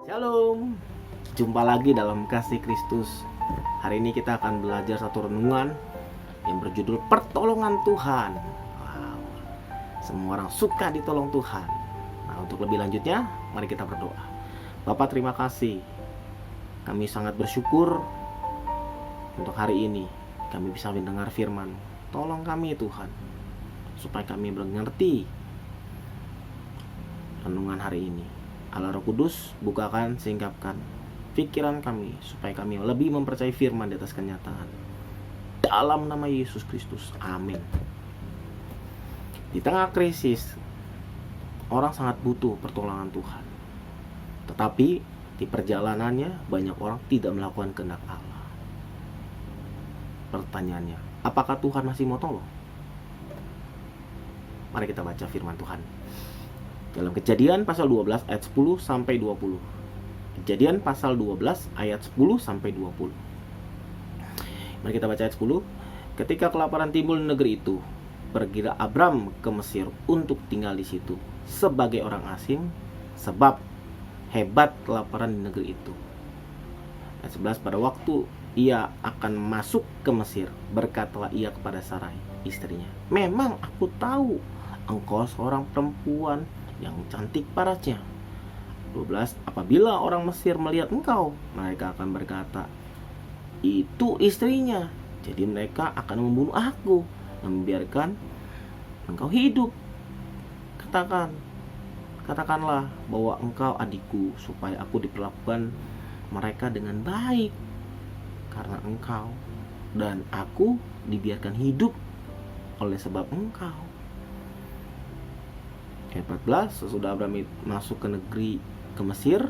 Shalom, jumpa lagi dalam kasih Kristus. Hari ini kita akan belajar satu renungan yang berjudul Pertolongan Tuhan. Wow, semua orang suka ditolong Tuhan. Nah, untuk lebih lanjutnya, mari kita berdoa. Bapak, terima kasih. Kami sangat bersyukur untuk hari ini kami bisa mendengar firman. Tolong kami Tuhan, supaya kami mengerti renungan hari ini. Allah Roh Kudus, bukakan, singkapkan pikiran kami supaya kami lebih mempercayai firman di atas kenyataan. Dalam nama Yesus Kristus, amin. Di tengah krisis, orang sangat butuh pertolongan Tuhan. Tetapi di perjalanannya banyak orang tidak melakukan kehendak Allah. Pertanyaannya, apakah Tuhan masih mau tolong? Mari kita baca firman Tuhan dalam Kejadian pasal 12 ayat 10 sampai 20. Kejadian pasal 12 ayat 10 sampai 20. Mari kita baca ayat 10. Ketika kelaparan timbul di negeri itu, pergilah Abram ke Mesir untuk tinggal di situ sebagai orang asing, sebab hebat kelaparan di negeri itu. Ayat 11, pada waktu ia akan masuk ke Mesir, berkatalah ia kepada Sarai, istrinya, memang aku tahu engkau seorang perempuan yang cantik parasnya. 12, apabila orang Mesir melihat engkau, mereka akan berkata, itu istrinya. Jadi mereka akan membunuh aku dan membiarkan engkau hidup. Katakanlah bahwa engkau adikku, supaya aku diperlakukan mereka dengan baik karena engkau, dan aku dibiarkan hidup oleh sebab engkau. Ayat 14, sesudah Abram masuk ke Mesir,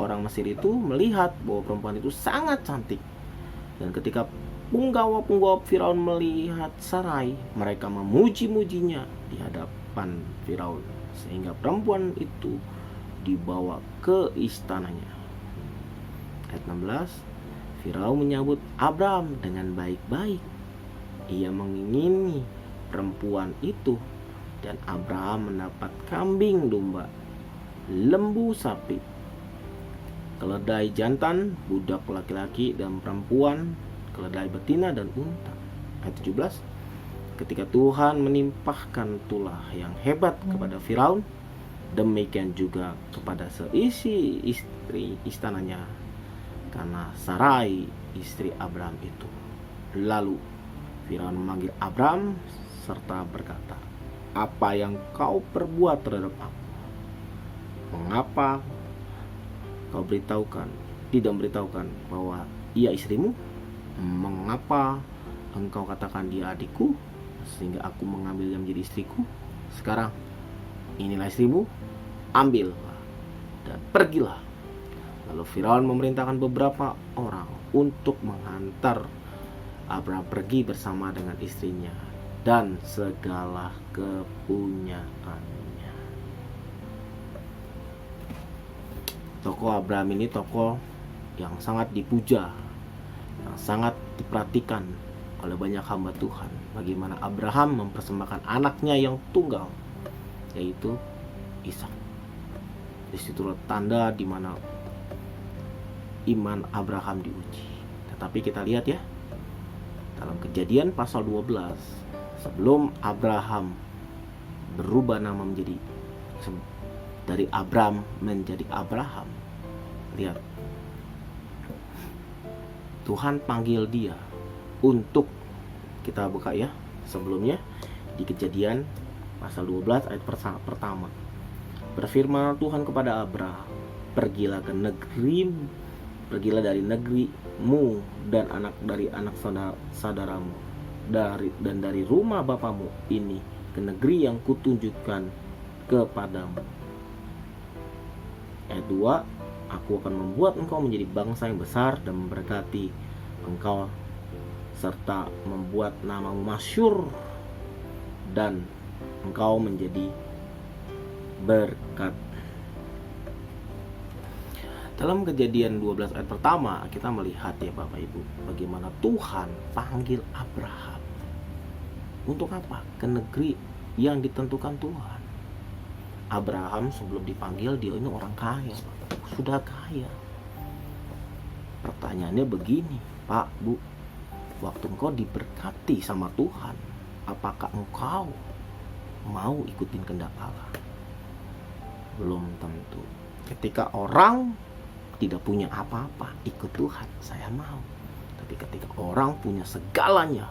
orang Mesir itu melihat bahwa perempuan itu sangat cantik. Dan ketika punggawa-punggawa Firaun melihat Sarai, mereka memuji-mujinya di hadapan Firaun, sehingga perempuan itu dibawa ke istananya. Ayat 16, Firaun menyambut Abram dengan baik-baik. Ia mengingini perempuan itu, dan Abraham mendapat kambing domba, lembu sapi, keledai jantan, budak laki-laki dan perempuan, keledai betina dan unta. Ayat 17, ketika Tuhan menimpahkan tulah yang hebat kepada Firaun, demikian juga kepada seisi istri istananya, karena Sarai istri Abraham itu. Lalu Firaun memanggil Abram serta berkata, apa yang kau perbuat terhadap aku? Mengapa kau tidak beritahukan bahwa ia istrimu? Mengapa engkau katakan dia adikku, sehingga aku mengambilnya menjadi istriku? Sekarang inilah istrimu, ambillah dan pergilah. Lalu Firaun memerintahkan beberapa orang untuk menghantar Abram pergi bersama dengan istrinya dan segala kepunyaannya. Tokoh Abram ini tokoh yang sangat dipuja, yang sangat diperhatikan oleh banyak hamba Tuhan. Bagaimana Abraham mempersembahkan anaknya yang tunggal, yaitu Ishak. Disitulah tanda di mana iman Abraham diuji. Tetapi kita lihat ya, dalam Kejadian pasal 12, sebelum Abraham berubah nama menjadi dari Abram menjadi Abraham, lihat, Tuhan panggil dia untuk, kita buka ya sebelumnya di Kejadian pasal 12 ayat pertama. Berfirman Tuhan kepada Abraham, pergilah dari negerimu dan dari anak saudaramu dan dari rumah bapamu ini ke negeri yang kutunjukkan kepadamu. Ayat 2, aku akan membuat engkau menjadi bangsa yang besar dan memberkati engkau, serta membuat namamu masyhur, dan engkau menjadi berkat. Dalam Kejadian 12 ayat pertama, kita melihat ya Bapak Ibu, bagaimana Tuhan panggil Abraham. Untuk apa? Ke negeri yang ditentukan Tuhan. Abraham sebelum dipanggil, dia ini orang kaya. sudah kaya. Pertanyaannya begini, Pak, Bu, waktu engkau diberkati sama Tuhan, apakah engkau mau ikutin kehendak Allah? Belum tentu. Ketika orang tidak punya apa-apa, ikut Tuhan, saya mau. Tapi ketika orang punya segalanya,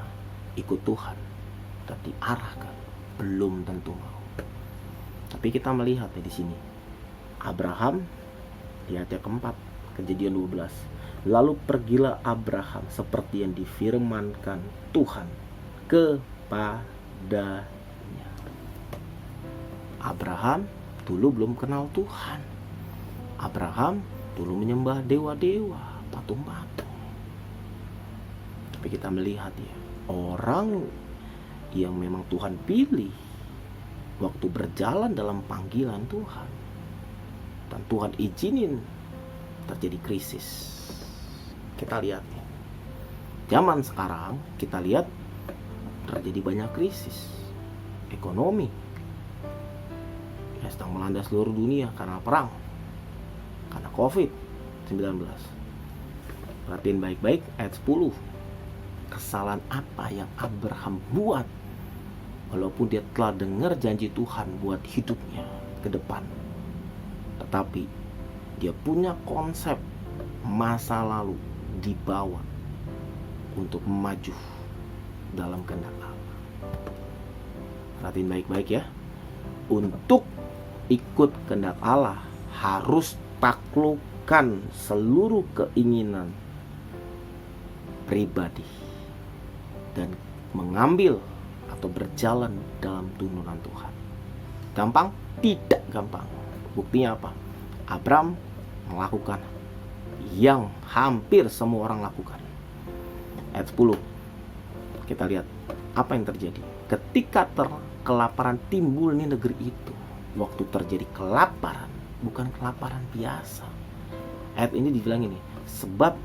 ikut Tuhan dan diarahkan, belum tentu mau. Tapi kita melihat di sini, Abraham di ayat yang keempat, Kejadian 12. Lalu pergilah Abraham seperti yang difirmankan Tuhan kepadanya. Abraham dulu belum kenal Tuhan. Abraham dulu menyembah dewa-dewa, patung-patung. Tapi kita melihat ya, orang yang memang Tuhan pilih waktu berjalan dalam panggilan Tuhan, dan Tuhan izinin terjadi krisis. Kita lihat nih, zaman sekarang kita lihat terjadi banyak krisis ekonomi ya, sedang melanda seluruh dunia karena perang, karena COVID-19. Perhatiin baik-baik ayat 10. Kesalahan apa yang Abraham buat walaupun dia telah dengar janji Tuhan buat hidupnya ke depan, tetapi dia punya konsep masa lalu dibawa untuk maju dalam kehendak Allah. Perhatiin baik-baik ya. Untuk ikut kehendak Allah harus taklukkan seluruh keinginan pribadi dan mengambil atau berjalan dalam tuntunan Tuhan. Gampang? Tidak gampang. Buktinya apa? Abraham melakukan yang hampir semua orang lakukan. Ayat 10. Kita lihat apa yang terjadi. Ketika kelaparan timbul di negeri itu. Waktu terjadi kelaparan, bukan kelaparan biasa. Ayat ini dibilang ini, sebab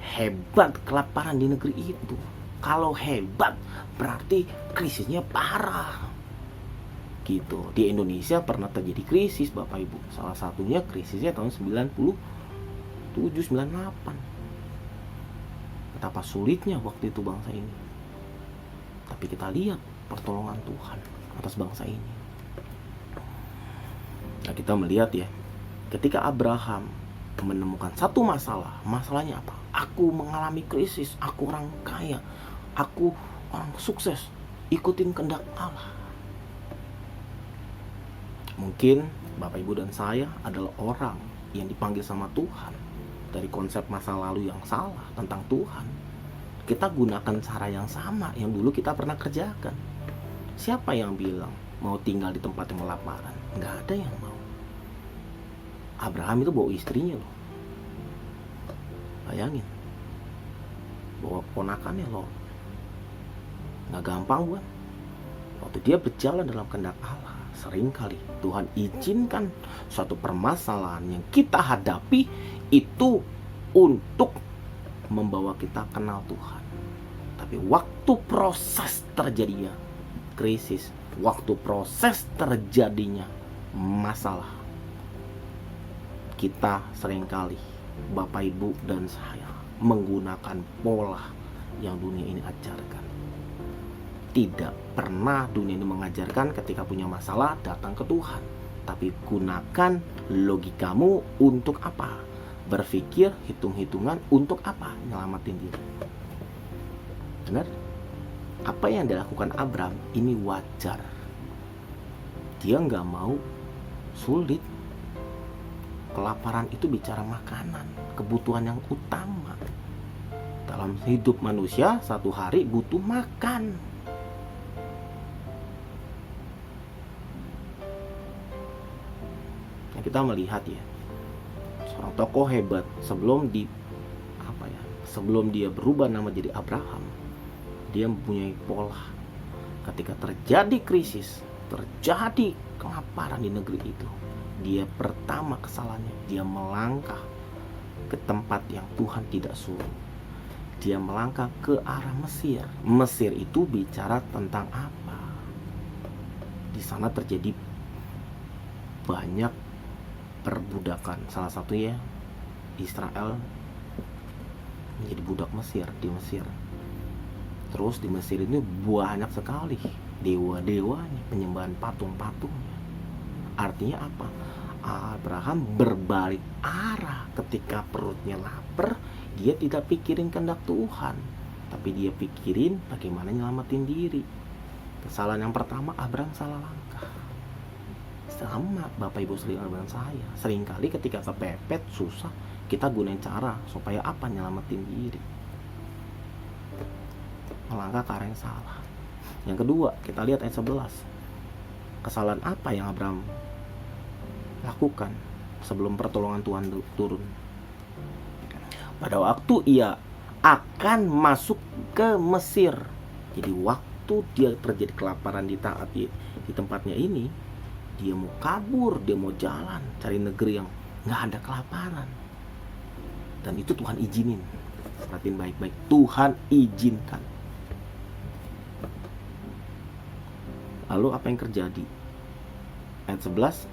hebat kelaparan di negeri itu. Kalau hebat berarti krisisnya parah. Gitu. Di Indonesia pernah terjadi krisis, Bapak Ibu. Salah satunya krisisnya tahun 97-98. Betapa sulitnya waktu itu bangsa ini. Tapi kita lihat pertolongan Tuhan atas bangsa ini. Nah, kita melihat ya, ketika Abraham menemukan satu masalah. Masalahnya apa? Aku mengalami krisis, aku orang kaya, aku orang sukses, ikutin kehendak Allah. Mungkin Bapak Ibu dan saya adalah orang yang dipanggil sama Tuhan dari konsep masa lalu yang salah tentang Tuhan. Kita gunakan cara yang sama yang dulu kita pernah kerjakan. Siapa yang bilang mau tinggal di tempat yang kelaparan? Nggak ada yang mau. Abraham itu bawa istrinya loh. Bayangin, bawa ponakannya loh. Nggak gampang bukan? Waktu dia berjalan dalam kehendak Allah, seringkali Tuhan izinkan suatu permasalahan yang kita hadapi itu untuk membawa kita kenal Tuhan. Tapi waktu proses terjadinya krisis, waktu proses terjadinya masalah, kita seringkali, Bapak Ibu dan saya, menggunakan pola yang dunia ini ajarkan. Tidak pernah dunia ini mengajarkan ketika punya masalah datang ke Tuhan. Tapi gunakan logikamu untuk apa? Berpikir, hitung-hitungan untuk apa? Nyelamatin diri. Benar? Apa yang dilakukan Abraham ini wajar. Dia nggak mau sulit. Kelaparan itu bicara makanan, kebutuhan yang utama. Dalam hidup manusia, satu hari butuh makan. Nah, kita melihat ya, seorang tokoh hebat sebelum dia berubah nama jadi Abraham, dia mempunyai pola. Ketika terjadi krisis, terjadi kelaparan di negeri itu, dia pertama kesalahannya, dia melangkah ke tempat yang Tuhan tidak suruh. Dia melangkah ke arah Mesir. Mesir itu bicara tentang apa? Di sana terjadi banyak perbudakan. Salah satunya Israel menjadi budak Mesir, di Mesir. Terus di Mesir ini banyak sekali dewa-dewanya, penyembahan patung-patungnya. Artinya apa? Abraham berbalik arah. Ketika perutnya lapar, dia tidak pikirin kehendak Tuhan, tapi dia pikirin bagaimana nyelamatin diri. Kesalahan yang pertama, Abraham salah langkah. Sama Bapak Ibu sering dengan saya, seringkali ketika kepepet susah, kita gunain cara supaya apa? Nyelamatin diri, melangkah ke arah yang salah. Yang kedua, kita lihat ayat 11. Kesalahan apa yang Abraham lakukan sebelum pertolongan Tuhan turun? Pada waktu ia akan masuk ke Mesir. Jadi waktu dia terjadi kelaparan di tempatnya ini, dia mau kabur, dia mau jalan cari negeri yang nggak ada kelaparan. Dan itu Tuhan izinin. Perhatiin baik-baik, Tuhan izinkan. Lalu apa yang terjadi? Ayat 11,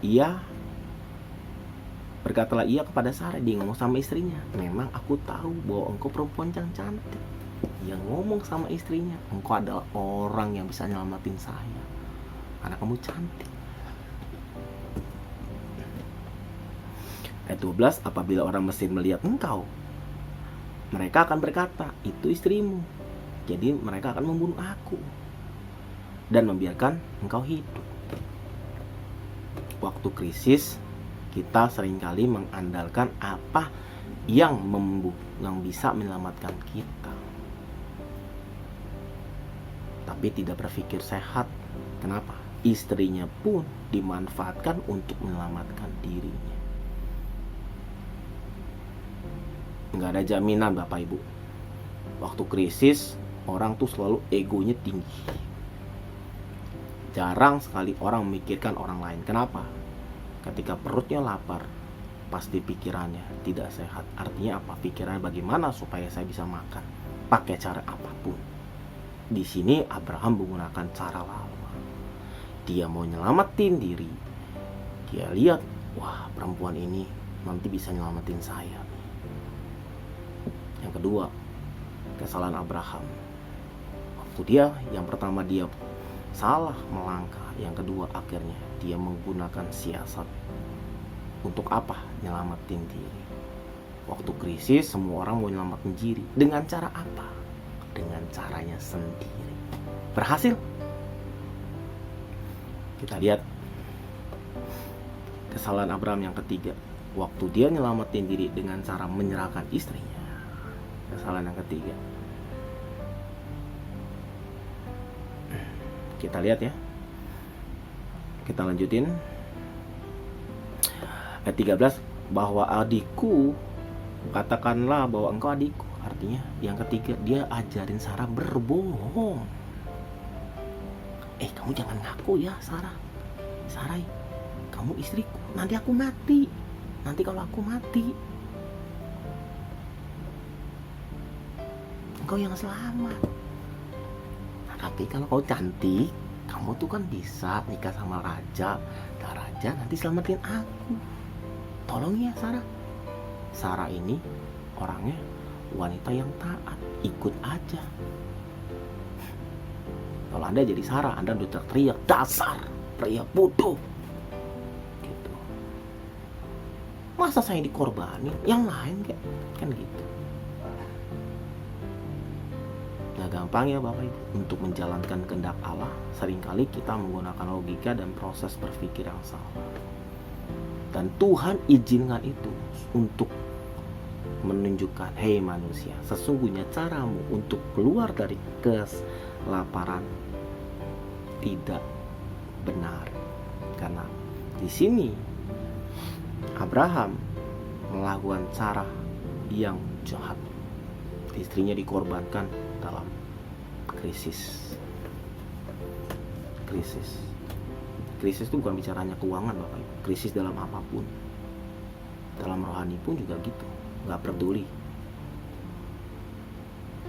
berkatalah ia kepada Sarai, dia ngomong sama istrinya, memang aku tahu bahwa engkau perempuan yang cantik. Dia ngomong sama istrinya, engkau adalah orang yang bisa nyelamatin saya, karena kamu cantik. Ayat 12, apabila orang Mesir melihat engkau, mereka akan berkata, itu istrimu, jadi mereka akan membunuh aku dan membiarkan engkau hidup. Waktu krisis, kita seringkali mengandalkan apa yang bisa menyelamatkan kita, tapi tidak berpikir sehat. Kenapa? Istrinya pun dimanfaatkan untuk menyelamatkan dirinya. Nggak ada jaminan Bapak Ibu. Waktu krisis, orang tuh selalu egonya tinggi. Jarang sekali orang memikirkan orang lain. Kenapa? Ketika perutnya lapar, pasti pikirannya tidak sehat. Artinya apa? Pikirannya bagaimana supaya saya bisa makan, pakai cara apapun. Di sini Abraham menggunakan cara lama. Dia mau nyelamatin diri. Dia lihat, wah, perempuan ini nanti bisa nyelamatin saya. Yang kedua, kesalahan Abraham. Waktu yang pertama dia salah melangkah, yang kedua akhirnya dia menggunakan siasat. Untuk apa? Nyelamatin diri. Waktu krisis, semua orang mau nyelamatin diri. Dengan cara apa? Dengan caranya sendiri. Berhasil? Kita lihat kesalahan Abraham yang ketiga. Waktu dia nyelamatin diri dengan cara menyerahkan istrinya. Kesalahan yang ketiga. Kita lihat ya. Kita lanjutin. Ayat 13, bahwa adikku, katakanlah bahwa engkau adikku. Artinya yang ketiga, dia ajarin Sarah berbohong. Kamu jangan ngaku ya Sarah. Sarai, kamu istriku. Nanti aku mati. Nanti kalau aku mati, engkau yang selamat. Nah, tapi kalau kau cantik, kamu tuh kan bisa nikah sama raja. Nah, raja nanti selamatin aku. Tolong ya Sarah. Sarah ini orangnya wanita yang taat, ikut aja. Kalau Anda jadi Sarah, Anda udah teriak, dasar pria bodoh gitu. Masa saya dikorbanin, yang lain kan gitu. Gak gampang ya Bapak Ibu untuk menjalankan kehendak Allah. Seringkali kita menggunakan logika dan proses berpikir yang salah. Dan Tuhan izinkan itu untuk menunjukkan, hei manusia, sesungguhnya caramu untuk keluar dari kelaparan tidak benar. Karena di sini Abraham melakukan cara yang jahat. Istrinya dikorbankan dalam krisis. Krisis itu bukan bicaranya keuangan Bapak Ibu. Krisis dalam apapun. Dalam rohani pun juga gitu. Gak peduli.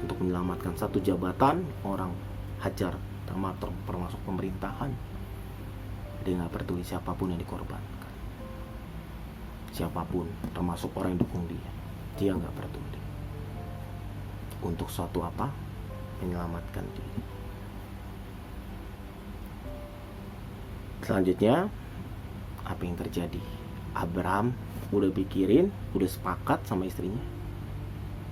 Untuk menyelamatkan satu jabatan, orang hajar, termasuk pemerintahan. Dia gak peduli siapapun yang dikorbankan. siapapun, termasuk orang yang dukung dia, dia nggak peduli. Untuk suatu apa? Menyelamatkan diri. Selanjutnya, apa yang terjadi? Abraham udah pikirin, udah sepakat sama istrinya,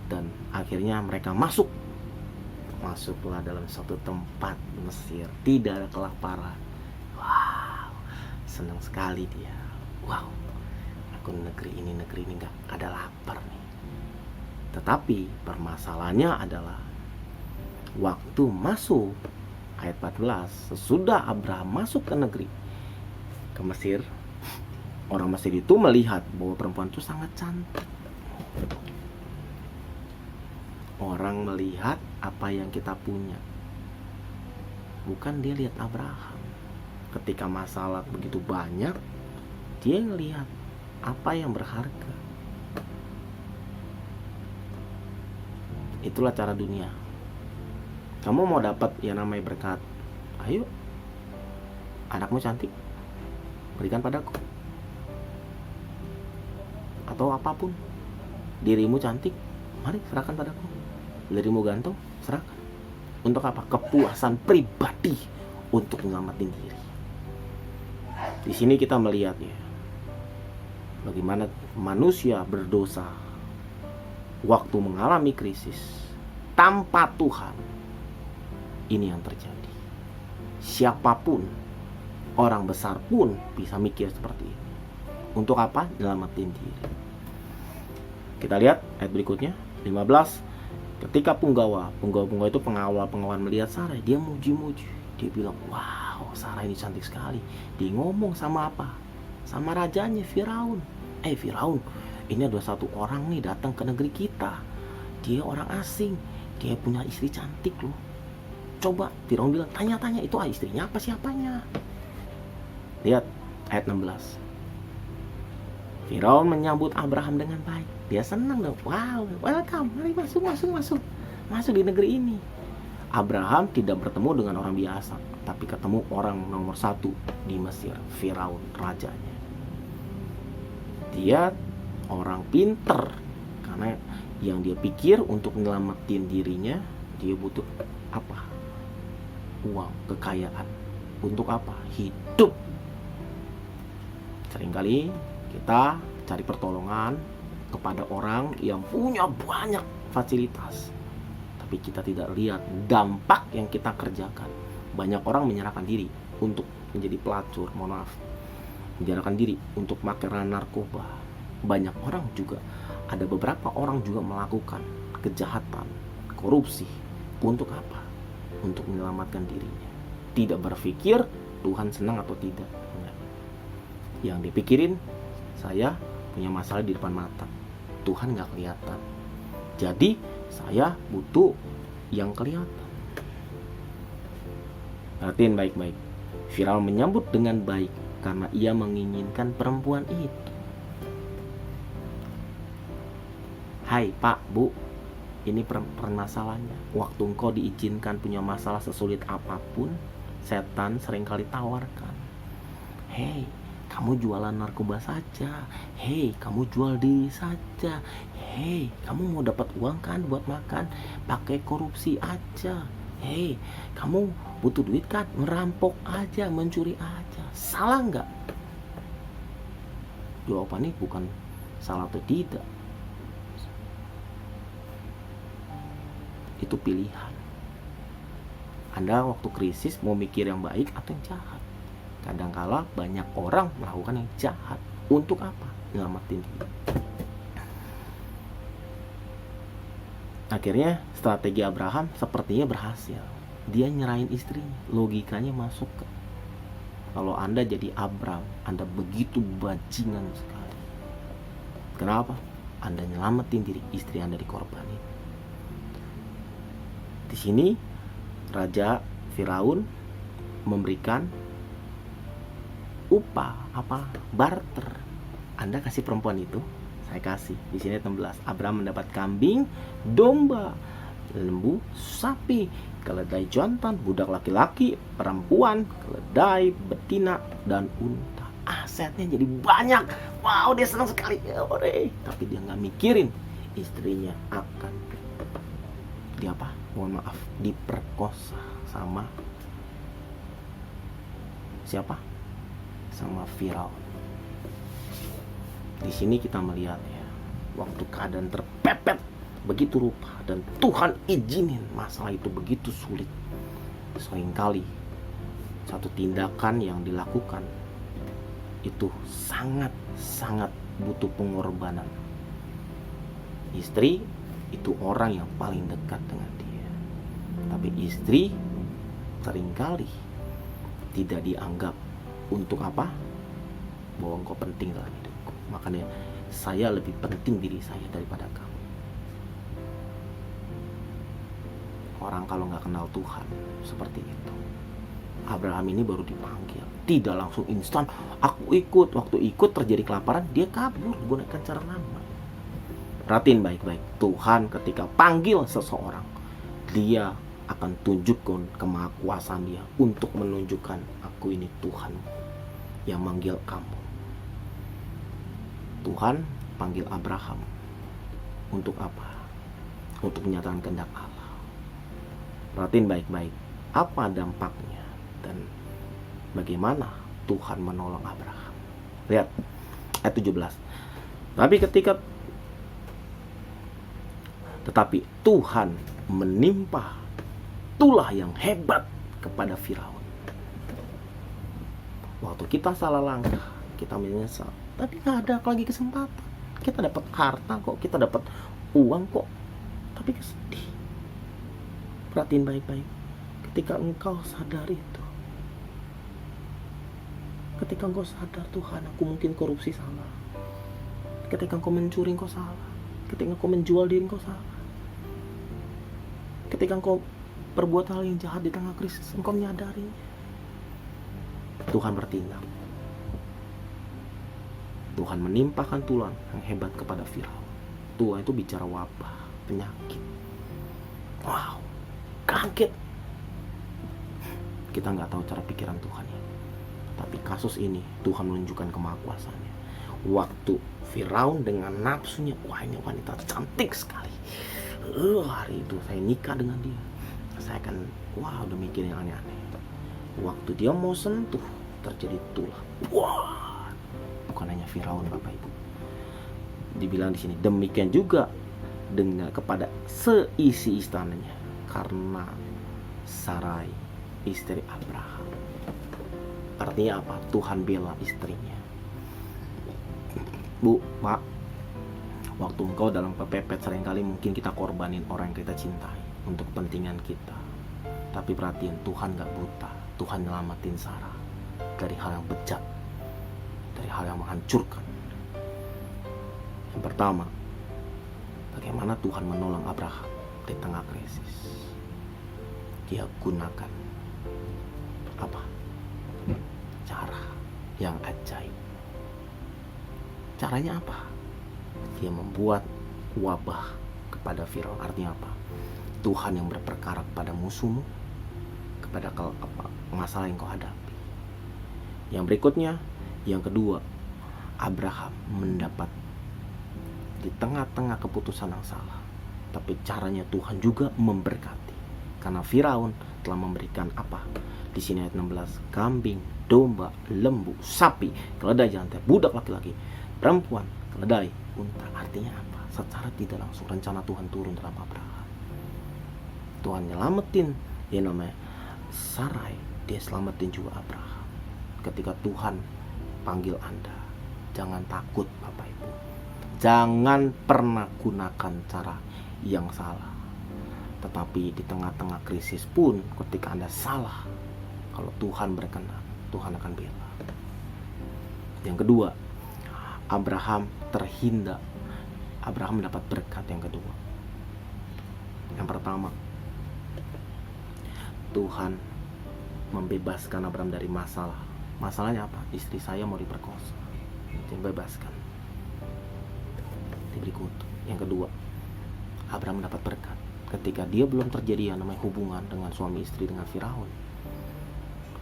dan akhirnya mereka masuklah dalam suatu tempat di Mesir. Tidak ada kelaparan. Wow, senang sekali dia. Wow, aku negeri ini gak ada lapar nih. Tetapi permasalahannya adalah waktu masuk, ayat 14, sesudah Abraham masuk ke negeri, ke Mesir, orang Mesir itu melihat bahwa perempuan itu sangat cantik. Orang melihat apa yang kita punya, bukan dia lihat Abraham. Ketika masalah begitu banyak, dia ngelihat apa yang berharga. Itulah cara dunia. Kamu mau dapat yang namanya berkat, ayo, anakmu cantik, berikan padaku. Atau apapun, dirimu cantik, mari serahkan padaku. Dirimu ganteng, serahkan. Untuk apa? Kepuasan pribadi untuk menyelamatin diri. Di sini kita melihat ya, bagaimana manusia berdosa waktu mengalami krisis tanpa Tuhan. Ini yang terjadi. Siapapun, orang besar pun bisa mikir seperti ini. Untuk apa? Menyelamatin diri. Kita lihat ayat berikutnya, 15. Ketika punggawa itu pengawal melihat Sarah, dia muji-muji. Dia bilang, wow, Sarah ini cantik sekali. Dia ngomong sama apa? Sama rajanya, Firaun. Firaun, ini ada satu orang nih datang ke negeri kita. Dia orang asing, dia punya istri cantik loh. Coba, Firaun bilang, tanya-tanya itu istrinya apa siapanya. Lihat ayat 16. Firaun menyambut Abraham dengan baik. Dia senang dong. Wow, welcome, mari masuk di negeri ini. Abraham tidak bertemu dengan orang biasa, tapi ketemu orang nomor satu di Mesir, Firaun, rajanya. Dia orang pinter, karena yang dia pikir untuk menyelamatin dirinya, dia butuh apa? Uang, kekayaan. Untuk apa? Hidup. Seringkali kita cari pertolongan kepada orang yang punya banyak fasilitas, tapi kita tidak lihat dampak yang kita kerjakan. Banyak orang menyerahkan diri untuk menjadi pelacur, menyerahkan diri untuk makan narkoba. Banyak orang juga, ada beberapa orang juga melakukan kejahatan, korupsi. Untuk apa? Untuk menyelamatkan dirinya. Tidak berpikir Tuhan senang atau tidak. Yang dipikirin, saya punya masalah di depan mata, Tuhan gak kelihatan, jadi saya butuh yang kelihatan. Perhatiin baik-baik. Firaun menyambut dengan baik karena ia menginginkan perempuan itu. Hai Pak, Bu, ini permasalahannya. Waktu engkau diizinkan punya masalah sesulit apapun, setan seringkali tawarkan, hei, kamu jualan narkoba saja. Hei, kamu jual diri saja. Hei, kamu mau dapat uang kan buat makan? Pakai korupsi aja. Hei, kamu butuh duit kan? Merampok aja, mencuri aja. Salah nggak? Jawabannya bukan salah atau tidak. Itu pilihan. Anda waktu krisis mau mikir yang baik atau yang jahat. Kadangkala banyak orang melakukan yang jahat. Untuk apa? Nyelamatin diri. Akhirnya strategi Abraham sepertinya berhasil. Dia nyerahin istrinya. Logikanya masuk ke. Kalau Anda jadi Abraham, Anda begitu bajingan sekali. Kenapa? Anda nyelamatin diri, istri Anda dikorbanin. Di sini Raja Firaun memberikan upah, barter. Anda kasih perempuan itu, saya kasih. Di sini 16. Abraham mendapat kambing, domba, lembu, sapi, keledai jantan, budak laki-laki, perempuan, keledai, betina, dan unta. asetnya jadi banyak. Wow, dia senang sekali. Tapi dia nggak mikirin istrinya akan diperkosa sama siapa? Sama Firaun. Di sini kita melihat ya, waktu keadaan terpepet begitu rupa dan Tuhan izinin masalah itu begitu sulit. Seringkali satu tindakan yang dilakukan itu sangat butuh pengorbanan. Istri itu orang yang paling dekat dengan dia, tapi istri seringkali tidak dianggap untuk apa? Bahwa engkau penting dalam hidupku, makanya saya lebih penting diri saya daripada kamu. Orang kalau nggak kenal Tuhan seperti itu. Abraham ini baru dipanggil, tidak langsung instan aku ikut. Waktu ikut terjadi kelaparan, dia kabur gunakan cara lama. Perhatiin baik-baik, Tuhan ketika panggil seseorang, dia akan tunjukkan kemahakuasaan dia untuk menunjukkan aku ini Tuhan yang manggil kamu. Tuhan panggil Abraham untuk apa? Untuk menyatakan kehendak Allah. Perhatiin baik-baik, apa dampaknya dan bagaimana Tuhan menolong Abraham. Lihat ayat 17. Tetapi Tuhan menimpa tulah yang hebat kepada Firaun. Waktu kita salah langkah, kita menyesal, tapi gak ada lagi kesempatan. Kita dapat harta kok, kita dapat uang kok, tapi kesedih. Perhatiin baik-baik, ketika engkau sadar itu, ketika engkau sadar Tuhan, aku mungkin korupsi salah, ketika engkau mencuri engkau salah, ketika engkau menjual diri engkau salah, ketika engkau berbuat hal yang jahat di tengah krisis, engkau menyadarinya. Tuhan bertindak. Tuhan menimpakan tulah yang hebat kepada Firaun. Tulah itu bicara wabah, penyakit. Wow, kaget. Kita nggak tahu cara pikiran Tuhan ya. Tapi kasus ini Tuhan menunjukkan kemahakuasaannya. Waktu Firaun dengan nafsunya, wah ini wanita cantik sekali. Hari itu saya nikah dengan dia. Saya akan, udah mikir yang aneh-aneh. Waktu dia mau sentuh, terjadi tulah. Wah, bukan hanya Firaun, Bapak Ibu. Dibilang di sini, demikian juga dengan kepada seisi istananya, karena Sarai, istri Abraham. Artinya apa? Tuhan bela istrinya. Bu, Pak, waktu engkau dalam kepepet, seringkali mungkin kita korbanin orang yang kita cintai untuk kepentingan kita. Tapi perhatiin, Tuhan gak buta. Tuhan nyelamatin Sarah dari hal yang bejat, dari hal yang menghancurkan. Yang pertama, bagaimana Tuhan menolong Abraham di tengah krisis. Dia gunakan apa? Cara yang ajaib. Caranya apa? Dia membuat wabah kepada Firaun. Artinya apa? Tuhan yang berperkara kepada musuhmu, kepada masalah yang kau hadapi. Yang berikutnya, yang kedua, Abraham mendapat di tengah-tengah keputusan yang salah, tapi caranya Tuhan juga memberkati, karena Firaun telah memberikan apa? Di sini ayat 16, kambing, domba, lembu, sapi, keledai jantan, budak laki-laki, perempuan, keledai, unta. Artinya apa? Secara tidak langsung rencana Tuhan turun dalam Abraham. Tuhan nyelamatin yang namanya Sarai, dia selamatin juga Abraham. Ketika Tuhan panggil Anda, jangan takut Bapak Ibu. Jangan pernah gunakan cara yang salah. Tetapi di tengah-tengah krisis pun, ketika Anda salah, kalau Tuhan berkenan, Tuhan akan bela. Yang kedua, Abraham terhindar. Abraham mendapat berkat yang kedua. Yang pertama, Tuhan membebaskan Abraham dari masalah. Masalahnya apa? Istri saya mau diperkosa. Dibebaskan, diberi kutuk. Yang kedua, Abraham mendapat berkat ketika dia belum terjadi yang namanya hubungan dengan suami istri dengan Firaun.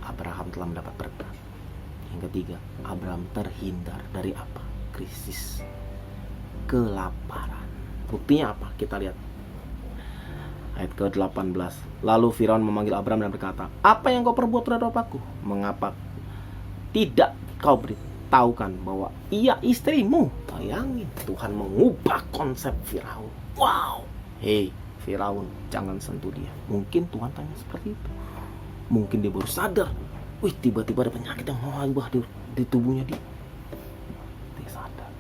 Abraham telah mendapat berkat. Yang ketiga, Abraham terhindar dari apa? Krisis, kelaparan. Buktinya apa? Kita lihat ayat ke-18. Lalu Firaun memanggil Abraham dan berkata, apa yang kau perbuat terhadap aku? Mengapa tidak kau beritahukan bahwa ia istrimu? Bayangin, Tuhan mengubah konsep Firaun. Wow. Hei Firaun, jangan sentuh dia. Mungkin Tuhan tanya seperti itu. Mungkin dia baru sadar, wih, tiba-tiba ada penyakit yang mewabah di tubuhnya dia. Dia sadar.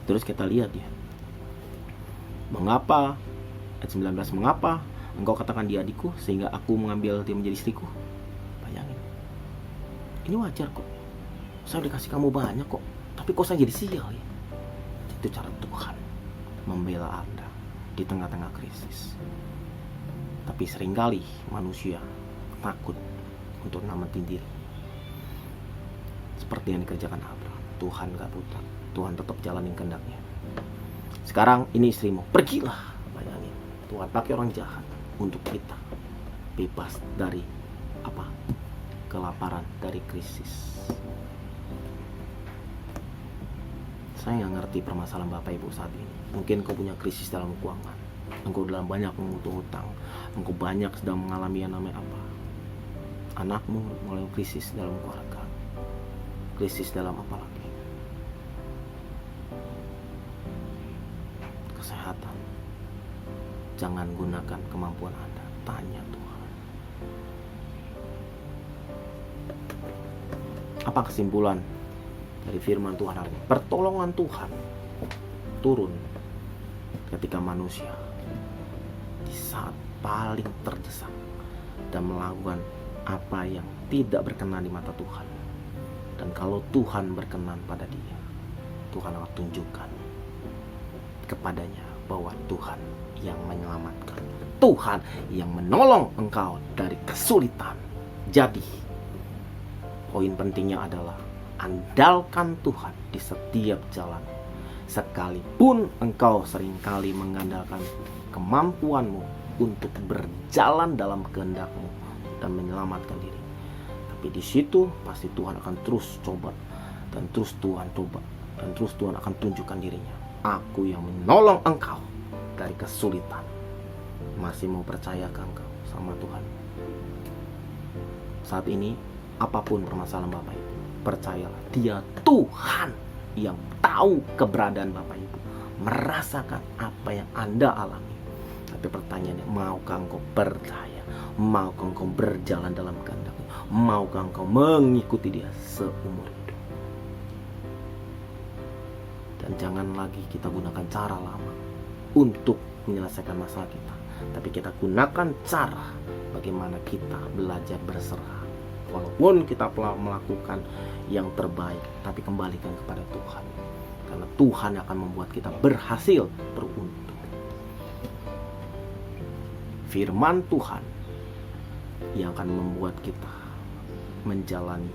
Terus kita lihat ya, mengapa, ayat 19, mengapa engkau katakan dia adikku sehingga aku mengambil dia menjadi istriku? Bayangin, ini wajar kok, saya udah kasih kamu banyak kok, tapi kok saya jadi sial ya? Itu cara Tuhan membela Anda di tengah-tengah krisis. Tapi seringkali manusia takut untuk namatin diri, seperti yang dikerjakan Abraham. Tuhan gak buta, Tuhan tetap jalanin kehendaknya. Sekarang ini istrimu, pergilah. Bayangin, Tuhan pakai orang jahat untuk kita bebas dari apa? Kelaparan, dari krisis. Saya nggak ngerti permasalahan Bapak Ibu saat ini. Mungkin kau punya krisis dalam keuangan, engkau dalam banyak mengutang, engkau banyak sedang mengalami yang namanya apa? Anakmu mulai krisis dalam keluarga, krisis dalam apa lagi? Kesehatan. Jangan gunakan kemampuan Anda, tanya Tuhan. Apa kesimpulan dari firman Tuhan hari ini? Pertolongan Tuhan turun ketika manusia di saat paling terdesak dan melakukan apa yang tidak berkenan di mata Tuhan. Dan kalau Tuhan berkenan pada dia, Tuhan akan tunjukkan kepadanya bahwa Tuhan yang menyelamatkan, Tuhan yang menolong engkau dari kesulitan. Jadi poin pentingnya adalah andalkan Tuhan di setiap jalan. Sekalipun engkau seringkali mengandalkan kemampuanmu untuk berjalan dalam kehendak-Mu dan menyelamatkan diri, tapi di situ pasti Tuhan akan terus coba dan terus Tuhan coba dan terus Tuhan akan tunjukkan dirinya. Aku yang menolong engkau dari kesulitan. Masih mau percayakah engkau sama Tuhan? Saat ini apapun permasalahan Bapak Ibu, percayalah Dia Tuhan yang tahu keberadaan Bapak Ibu, merasakan apa yang Anda alami. Tapi pertanyaannya, maukah engkau percaya? Maukah engkau berjalan dalam kehendak-Nya? Maukah engkau mengikuti Dia seumur hidup? Dan jangan lagi kita gunakan cara lama untuk menyelesaikan masalah kita, tapi kita gunakan cara bagaimana kita belajar berserah. Walaupun kita telah melakukan yang terbaik, tapi kembalikan kepada Tuhan, karena Tuhan akan membuat kita berhasil, beruntung. Firman Tuhan yang akan membuat kita menjalani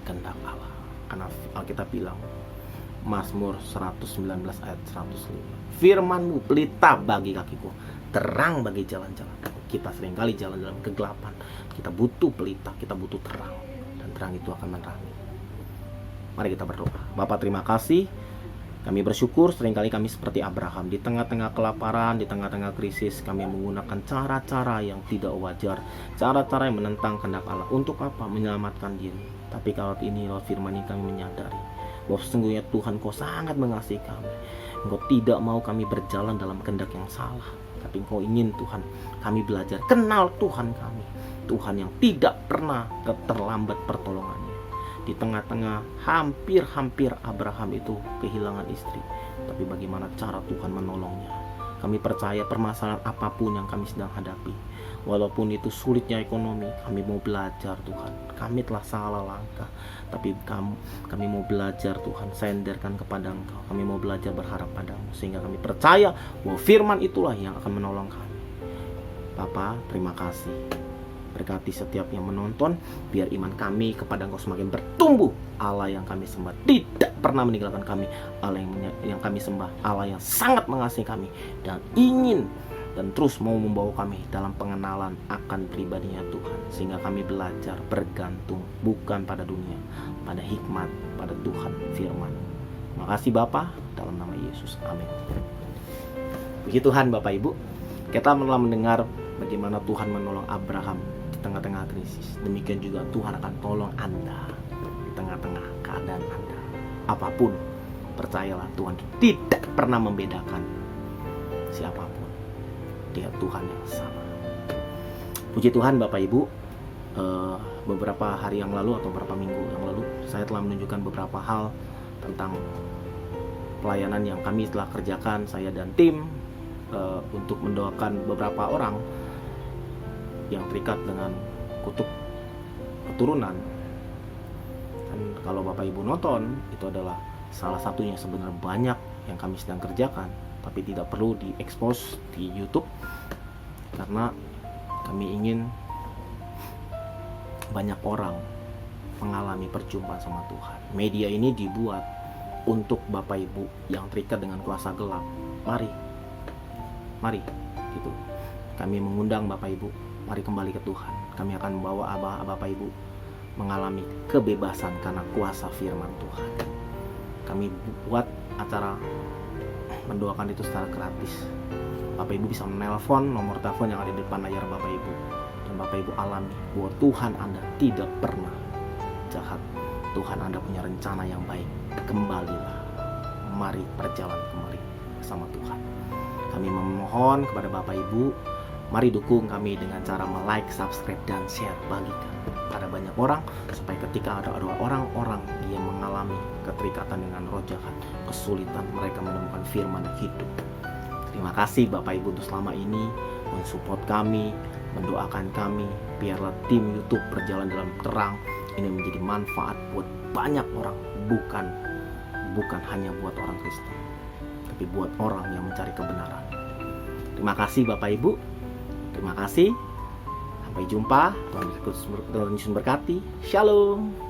kehendak Allah. Karena Alkitab bilang, Mazmur 119 ayat 105, firman-Mu pelita bagi kakiku, terang bagi jalan-jalan. Kita seringkali jalan dalam kegelapan, kita butuh pelita, kita butuh terang, dan terang itu akan menerangi. Mari kita berdoa. Bapa, terima kasih. Kami bersyukur seringkali kami seperti Abraham, di tengah-tengah kelaparan, di tengah-tengah krisis, kami menggunakan cara-cara yang tidak wajar, cara-cara yang menentang kehendak Allah. Untuk apa? Menyelamatkan diri. Tapi kalau ini lewat firman ini kami menyadari bahwa sesungguhnya Tuhan, Kau sangat mengasihi kami. Engkau tidak mau kami berjalan dalam kehendak yang salah, tapi Engkau ingin Tuhan kami belajar kenal Tuhan kami, Tuhan yang tidak pernah terlambat pertolongannya. Di tengah-tengah hampir-hampir Abraham itu kehilangan istri, tapi bagaimana cara Tuhan menolongnya. Kami percaya permasalahan apapun yang kami sedang hadapi, walaupun itu sulitnya ekonomi, kami mau belajar Tuhan. Kami telah salah langkah, tapi kami mau belajar Tuhan, senderkan kepada Engkau. Kami mau belajar berharap padamu, sehingga kami percaya bahwa firman itulah yang akan menolong kami. Bapa, terima kasih. Berkati setiap yang menonton, biar iman kami kepada Engkau semakin bertumbuh. Allah yang kami sembah tidak pernah meninggalkan kami. Allah yang kami sembah, Allah yang sangat mengasihi kami dan ingin dan terus mau membawa kami dalam pengenalan akan pribadinya Tuhan, sehingga kami belajar bergantung bukan pada dunia, pada hikmat, pada Tuhan firman. Makasih Bapa, dalam nama Yesus, amin. Puji Tuhan Bapak Ibu, kita telah mendengar bagaimana Tuhan menolong Abraham di tengah-tengah krisis. Demikian juga Tuhan akan tolong Anda di tengah-tengah keadaan Anda. Apapun, percayalah Tuhan tidak pernah membedakan siapapun. Dia Tuhan yang sama. Puji Tuhan Bapak Ibu, beberapa hari yang lalu atau beberapa minggu yang lalu saya telah menunjukkan beberapa hal tentang pelayanan yang kami telah kerjakan, saya dan tim, untuk mendoakan beberapa orang yang terikat dengan kutuk keturunan. Dan kalau Bapak Ibu nonton, itu adalah salah satunya. Sebenarnya banyak yang kami sedang kerjakan, tapi tidak perlu diekspos di YouTube karena kami ingin banyak orang mengalami perjumpaan sama Tuhan. Media ini dibuat untuk Bapak Ibu yang terikat dengan kuasa gelap. Mari gitu. Kami mengundang Bapak Ibu, mari kembali ke Tuhan. Kami akan membawa Bapak Ibu mengalami kebebasan karena kuasa firman Tuhan. Kami buat acara mendoakan itu secara gratis. Bapak Ibu bisa menelpon nomor telepon yang ada di depan layar Bapak Ibu, dan Bapak Ibu alami bahwa Tuhan Anda tidak pernah jahat. Tuhan Anda punya rencana yang baik. Kembalilah, mari berjalan kembali bersama Tuhan. Kami memohon kepada Bapak Ibu, mari dukung kami dengan cara like, subscribe, dan share, bagikan pada banyak orang, supaya ketika ada orang-orang yang mengalami keterikatan dengan roh jahat, kesulitan, mereka menemukan firman yang hidup. Terima kasih Bapak Ibu untuk selama ini mensupport kami, mendoakan kami. Biarlah tim YouTube berjalan dalam terang ini menjadi manfaat buat banyak orang, bukan hanya buat orang Kristen, tapi buat orang yang mencari kebenaran. Terima kasih Bapak Ibu. Terima kasih. Sampai jumpa. Tuhan Yesus memberkati. Shalom.